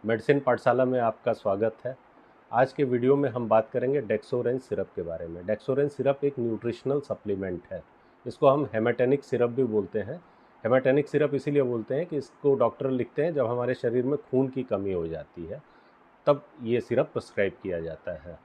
Medicine पाठशाला में आपका स्वागत है। आज के वीडियो में हम बात करेंगे डेक्सोरेंज सिरप के बारे में। डेक्सोरेंज सिरप एक न्यूट्रिशनल सप्लीमेंट है। इसको हम हेमाटेनिक सिरप भी बोलते हैं। हेमाटेनिक सिरप इसीलिए बोलते हैं कि इसको डॉक्टर लिखते हैं जब हमारे शरीर में खून की कमी हो जाती है, तब ये सिरप प्रिस्क्राइब किया जाता है।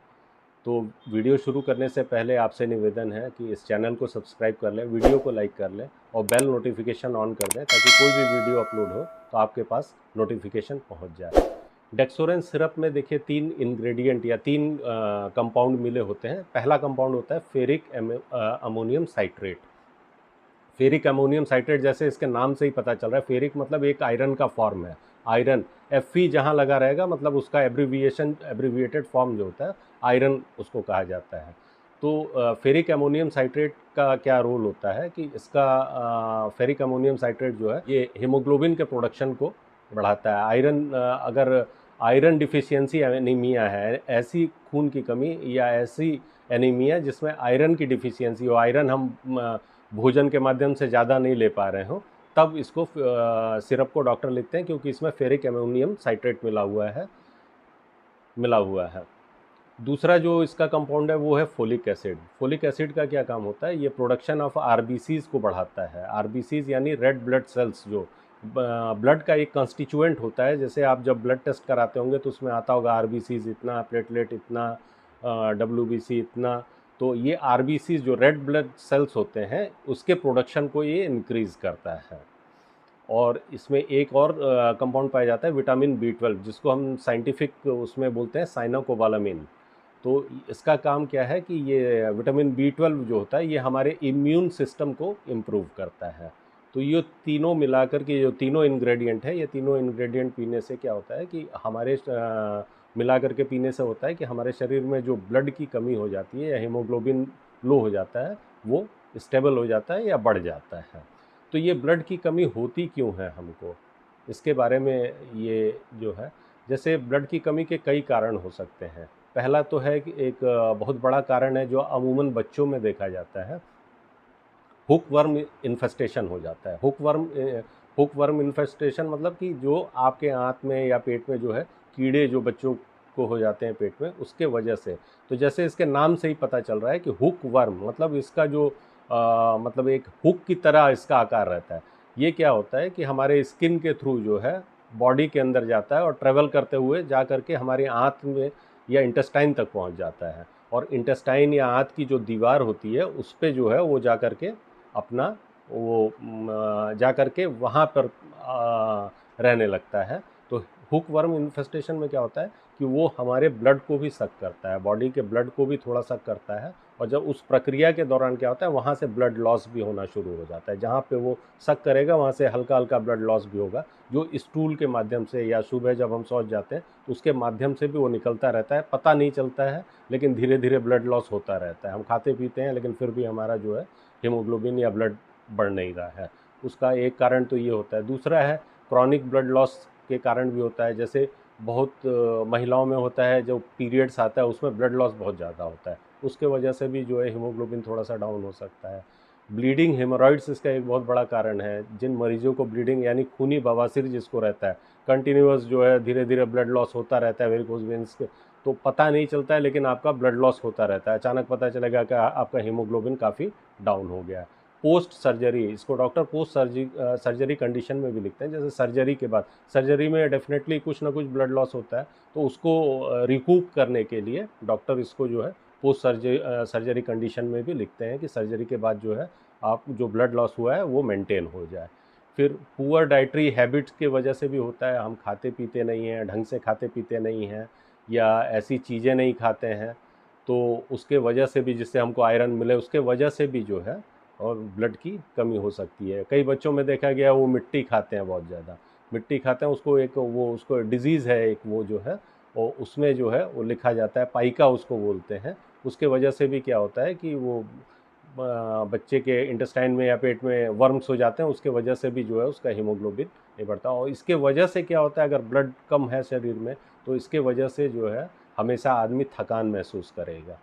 तो वीडियो शुरू करने से पहले आपसे निवेदन है कि इस चैनल को सब्सक्राइब कर लें, वीडियो को लाइक कर लें और बेल नोटिफिकेशन ऑन कर दें ताकि कोई भी वीडियो अपलोड हो तो आपके पास नोटिफिकेशन पहुंच जाए। डेक्सोरेंज सिरप में देखिए 3 इंग्रेडिएंट या 3 कंपाउंड मिले होते हैं। पहला कंपाउंड होता है ferric ammonium citrate. Ferric ammonium citrate, जैसे इसके नाम से ही पता चल रहा है, फेरिक मतलब एक आयरन का फॉर्म है। आयरन Fe जहाँ लगा रहेगा मतलब उसका एब्रीविएटेड फॉर्म जो होता है आयरन उसको कहा जाता है। तो फेरिक अमोनियम साइट्रेट का क्या रोल होता है कि इसका फेरिक अमोनियम साइट्रेट जो है ये हीमोग्लोबिन के प्रोडक्शन को बढ़ाता है। अगर आयरन डिफिशियंसी एनीमिया है, ऐसी खून की कमी या ऐसी एनीमिया जिसमें आयरन की डिफिशियंसी हो, आयरन हम भोजन के माध्यम से ज़्यादा नहीं ले पा रहे हो, तब इसको सिरप को डॉक्टर लिखते हैं क्योंकि इसमें फेरिक अमोनियम साइट्रेट मिला हुआ है। दूसरा जो इसका कंपाउंड है वो है फोलिक एसिड। फोलिक एसिड का क्या काम होता है, ये प्रोडक्शन ऑफ आरबीसीज को बढ़ाता है। आरबीसीज यानी रेड ब्लड सेल्स, जो ब्लड का एक कंस्टिट्यूएंट होता है। जैसे आप जब ब्लड टेस्ट कराते होंगे तो उसमें आता होगा आरबीसीज इतना, प्लेटलेट इतना, डब्ल्यूबीसी इतना। तो ये आरबीसीज जो रेड ब्लड सेल्स होते हैं उसके प्रोडक्शन को ये इंक्रीज़ करता है। और इसमें एक और कंपाउंड पाया जाता है विटामिन B12, जिसको हम साइंटिफिक उसमें बोलते हैं साइनोकोबालामिन। तो इसका काम क्या है कि ये विटामिन B12 जो होता है ये हमारे इम्यून सिस्टम को इम्प्रूव करता है। तो ये तीनों मिलाकर के जो तीनों इंग्रेडिएंट है, ये तीनों इंग्रेडिएंट पीने से क्या होता है कि मिला करके पीने से होता है कि हमारे शरीर में जो ब्लड की कमी हो जाती है या हीमोग्लोबिन लो हो जाता है वो स्टेबल हो जाता है या बढ़ जाता है। तो ये ब्लड की कमी होती क्यों है हमको, इसके बारे में ये जो है, जैसे ब्लड की कमी के कई कारण हो सकते हैं। पहला तो है कि एक बहुत बड़ा कारण है जो अमूमन बच्चों में देखा जाता है, हुक वर्म इन्फेस्टेशन हो जाता है। हुक वर्म इन्फेस्टेशन मतलब कि जो आपके आंत में या पेट में जो है कीड़े जो बच्चों को हो जाते हैं पेट में, उसके वजह से। तो जैसे इसके नाम से ही पता चल रहा है कि हुक वर्म मतलब इसका जो मतलब एक हुक की तरह इसका आकार रहता है। ये क्या होता है कि हमारे स्किन के थ्रू जो है बॉडी के अंदर जाता है और ट्रेवल करते हुए जा करके हमारे आंत में या इंटेस्टाइन तक पहुंच जाता है। और इंटेस्टाइन या आंत की जो दीवार होती है उस पर जो है वो जा करके अपना वो जा करके वहाँ पर रहने लगता है। तो हुक वर्म इन्फेस्टेशन में क्या होता है कि वो हमारे ब्लड को भी सक करता है, बॉडी के ब्लड को भी थोड़ा सक करता है। और जब उस प्रक्रिया के दौरान क्या होता है वहाँ से ब्लड लॉस भी होना शुरू हो जाता है। जहाँ पे वो सक करेगा वहाँ से हल्का हल्का ब्लड लॉस भी होगा, जो स्टूल के माध्यम से या सुबह जब हम शौच जाते हैं तो उसके माध्यम से भी वो निकलता रहता है, पता नहीं चलता है, लेकिन धीरे धीरे ब्लड लॉस होता रहता है। हम खाते पीते हैं लेकिन फिर भी हमारा जो है हीमोग्लोबिन या ब्लड बढ़ नहीं रहा है। उसका एक कारण तो ये होता है। दूसरा है क्रॉनिक ब्लड लॉस के कारण भी होता है। जैसे बहुत महिलाओं में होता है, जो पीरियड्स आता है उसमें ब्लड लॉस बहुत ज़्यादा होता है, उसके वजह से भी जो है हीमोग्लोबिन थोड़ा सा डाउन हो सकता है। ब्लीडिंग हेमोरॉइड्स इसका एक बहुत बड़ा कारण है। जिन मरीजों को ब्लीडिंग यानी खूनी बवासीर जिसको रहता है, कंटिन्यूअस जो है धीरे धीरे ब्लड लॉस होता रहता है वेरिकोज वेन्स के, तो पता नहीं चलता है लेकिन आपका ब्लड लॉस होता रहता है। अचानक पता चलेगा कि आपका हीमोग्लोबिन काफ़ी डाउन हो गया है। पोस्ट सर्जरी, इसको डॉक्टर पोस्ट सर्जरी कंडीशन में भी लिखते हैं। जैसे सर्जरी के बाद, सर्जरी में डेफिनेटली कुछ ना कुछ ब्लड लॉस होता है, तो उसको रिकूप करने के लिए डॉक्टर इसको जो है पोस्ट सर्जरी कंडीशन में भी लिखते हैं कि सर्जरी के बाद जो है आप जो ब्लड लॉस हुआ है वो मेंटेन हो जाए। फिर पुअर डाइटरी हैबिट्स के वजह से भी होता है। हम खाते पीते नहीं हैं, ढंग से खाते पीते नहीं हैं या ऐसी चीज़ें नहीं खाते हैं, तो उसके वजह से भी, जिससे हमको आयरन मिले उसके वजह से भी जो है और ब्लड की कमी हो सकती है। कई बच्चों में देखा गया वो मिट्टी खाते हैं, बहुत ज़्यादा मिट्टी खाते हैं, उसको डिजीज़ है एक वो जो है, और उसमें जो है वो लिखा जाता है पाइका उसको बोलते हैं। उसके वजह से भी क्या होता है कि वो बच्चे के इंटेस्टाइन में या पेट में वर्म्स हो जाते हैं, उसके वजह से भी जो है उसका हीमोग्लोबिन नहीं बढ़ता। और इसके वजह से क्या होता है, अगर ब्लड कम है शरीर में तो इसके वजह से जो है हमेशा आदमी थकान महसूस करेगा,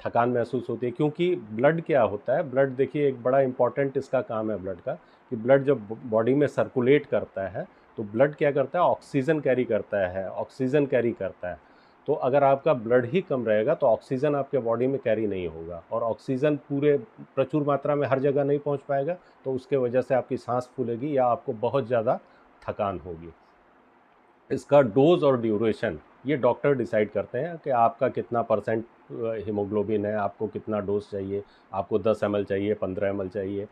थकान महसूस होती है। क्योंकि ब्लड क्या होता है, ब्लड देखिए एक बड़ा इंपॉर्टेंट इसका काम है ब्लड का, कि ब्लड जब बॉडी में सर्कुलेट करता है तो ब्लड क्या करता है, ऑक्सीजन कैरी करता है, ऑक्सीजन कैरी करता है। तो अगर आपका ब्लड ही कम रहेगा तो ऑक्सीजन आपके बॉडी में कैरी नहीं होगा, और ऑक्सीजन पूरे प्रचुर मात्रा में हर जगह नहीं पहुंच पाएगा, तो उसके वजह से आपकी सांस फूलेगी या आपको बहुत ज़्यादा थकान होगी। इसका डोज और ड्यूरेशन ये डॉक्टर डिसाइड करते हैं कि आपका कितना परसेंट हीमोग्लोबिन है, आपको कितना डोज चाहिए, आपको 10 ml चाहिए, 15 ml चाहिए,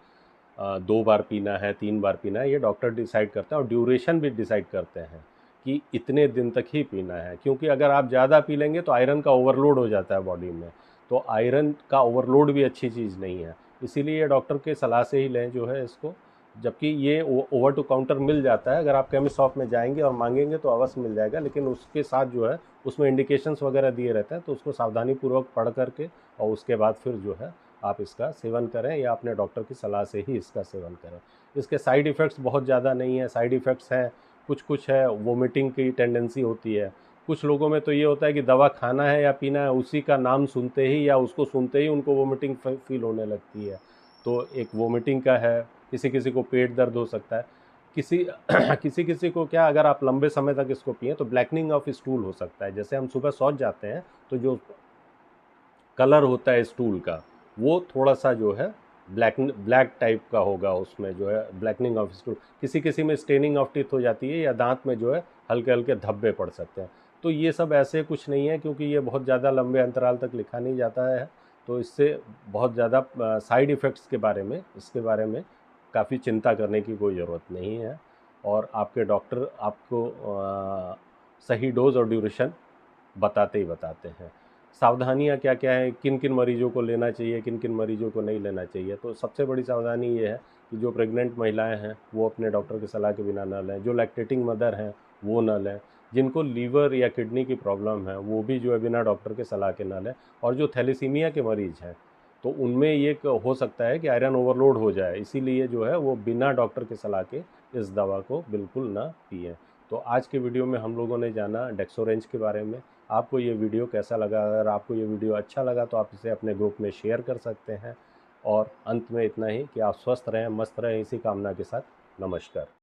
2 बार पीना है, 3 बार पीना है, ये डॉक्टर डिसाइड करते हैं। और ड्यूरेशन भी डिसाइड करते हैं कि इतने दिन तक ही पीना है, क्योंकि अगर आप ज़्यादा पी लेंगे तो आयरन का ओवरलोड हो जाता है बॉडी में, तो आयरन का ओवरलोड भी अच्छी चीज़ नहीं है। इसीलिए ये डॉक्टर के सलाह से ही लें जो है इसको। जबकि ये ओवर टू काउंटर मिल जाता है, अगर आप केमिस्ट शॉप में जाएंगे और मांगेंगे तो अवश्य मिल जाएगा, लेकिन उसके साथ जो है उसमें इंडिकेशंस वगैरह दिए रहते हैं, तो उसको सावधानी पूर्वक पढ़ करके और उसके बाद फिर जो है आप इसका सेवन करें, या अपने डॉक्टर की सलाह से ही इसका सेवन करें। इसके साइड इफ़ेक्ट्स बहुत ज़्यादा नहीं है। साइड इफ़ेक्ट्स हैं कुछ है, वोमिटिंग की टेंडेंसी होती है कुछ लोगों में, तो ये होता है कि दवा खाना है या पीना है, उसी का नाम सुनते ही या उसको सुनते ही उनको वोमिटिंग फील होने लगती है। तो एक वोमिटिंग का है, किसी किसी को पेट दर्द हो सकता है, किसी किसी किसी को क्या, अगर आप लंबे समय तक इसको पिए तो ब्लैकनिंग ऑफ स्टूल हो सकता है। जैसे हम सुबह शौच जाते हैं तो जो कलर होता है स्टूल का वो थोड़ा सा जो है ब्लैक टाइप का होगा, उसमें जो है ब्लैकनिंग ऑफ स्टूल। किसी किसी में स्टेनिंग ऑफ टीथ हो जाती है, या दांत में जो है हल्के हल्के धब्बे पड़ सकते हैं। तो ये सब ऐसे कुछ नहीं है, क्योंकि ये बहुत ज़्यादा लंबे अंतराल तक लिखा नहीं जाता है, तो इससे बहुत ज़्यादा साइड इफ़ेक्ट्स के बारे में, इसके बारे में काफ़ी चिंता करने की कोई ज़रूरत नहीं है। और आपके डॉक्टर आपको सही डोज और ड्यूरेशन बताते ही बताते हैं। सावधानियाँ क्या क्या हैं, किन किन मरीजों को लेना चाहिए, किन किन मरीजों को नहीं लेना चाहिए। तो सबसे बड़ी सावधानी ये है कि जो प्रेग्नेंट महिलाएं हैं वो अपने डॉक्टर की सलाह के बिना न लें, जो लैक्टेटिंग मदर हैं वो न लें, जिनको लीवर या किडनी की प्रॉब्लम है वो भी जो है बिना डॉक्टर के सलाह के न लें, और जो थैलेसीमिया के मरीज हैं तो उनमें ये हो सकता है कि आयरन ओवरलोड हो जाए, इसीलिए जो है वो बिना डॉक्टर के सलाह के इस दवा को बिल्कुल ना पिएँ। तो आज के वीडियो में हम लोगों ने जाना डेक्सोरेंज के बारे में। आपको ये वीडियो कैसा लगा? अगर आपको ये वीडियो अच्छा लगा तो आप इसे अपने ग्रुप में शेयर कर सकते हैं। और अंत में इतना ही कि आप स्वस्थ रहें, मस्त रहें, इसी कामना के साथ नमस्कार।